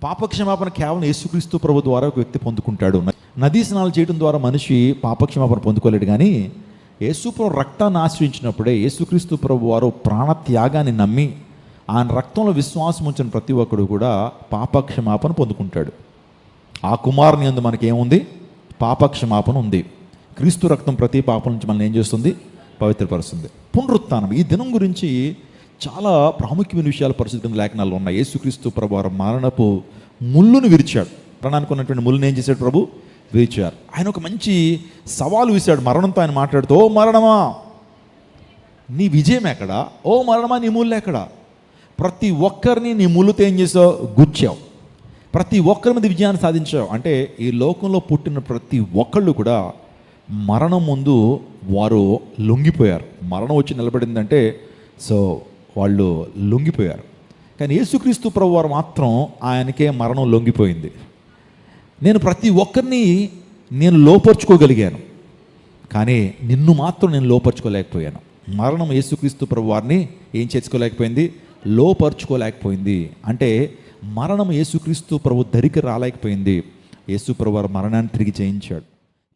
పాపక్షమాపణ కేవలం యేసుక్రీస్తు ప్రభు ద్వారా ఒక వ్యక్తి పొందుకుంటాడు. నదీ స్నానాలు చేయడం ద్వారా మనిషి పాపక్షమాపణ పొందుకోలేడు. కానీ యేసు ప్రభు రక్తాన్ని ఆశ్రయించినప్పుడే యేసుక్రీస్తు ప్రభు వారు ప్రాణత్యాగాన్ని నమ్మి ఆయన రక్తంలో విశ్వాసం ఉంచిన ప్రతి ఒక్కడు కూడా పాపక్షమాపణ పొందుకుంటాడు. ఆ కుమారుని యందు మనకేముంది? పాపక్షమాపణ ఉంది. క్రీస్తు రక్తం ప్రతి పాపం నుంచి మనల్ని ఏం చేస్తుంది? పవిత్రపరుస్తుంది. పునరుత్థానం ఈ దినం గురించి చాలా ప్రాముఖ్యమైన విషయాలు పరిశుద్ధ లేఖనాల్లో ఉన్నాయి. యేసుక్రీస్తు ప్రభు వారు మరణపు ముళ్ళును విరిచాడు. మరణానికి ఉన్నటువంటి ముళ్ళును ఏం చేశాడు? ప్రభు విరిచారు. ఆయన ఒక మంచి సవాలు విసాడు మరణంతో. ఆయన మాట్లాడుతూ, ఓ మరణమా నీ విజయం ఎక్కడా? ఓ మరణమా నీ ముళ్ళు ఎక్కడా? ప్రతి ఒక్కరిని నీ ముళ్ళుతో ఏం చేసావు? గుచ్చావు. ప్రతి ఒక్కరి మీద విజయాన్ని సాధించావు. అంటే ఈ లోకంలో పుట్టిన ప్రతి ఒక్కళ్ళు కూడా మరణం ముందు వారు లొంగిపోయారు. మరణం వచ్చి నిలబడిందంటే సో వాళ్ళు లొంగిపోయారు. కానీ యేసుక్రీస్తు ప్రభు వారు మాత్రం ఆయనకే మరణం లొంగిపోయింది. నేను ప్రతి ఒక్కరిని నేను లోపరుచుకోగలిగాను, కానీ నిన్ను మాత్రం నేను లోపరుచుకోలేకపోయాను. మరణం యేసుక్రీస్తు ప్రభు వారిని ఏం చేసుకోలేకపోయింది? లోపరుచుకోలేకపోయింది. అంటే మరణం యేసుక్రీస్తు ప్రభు దరికి రాలేకపోయింది. యేసు ప్రభు వారు మరణాన్ని తిరిగి చేయించాడు.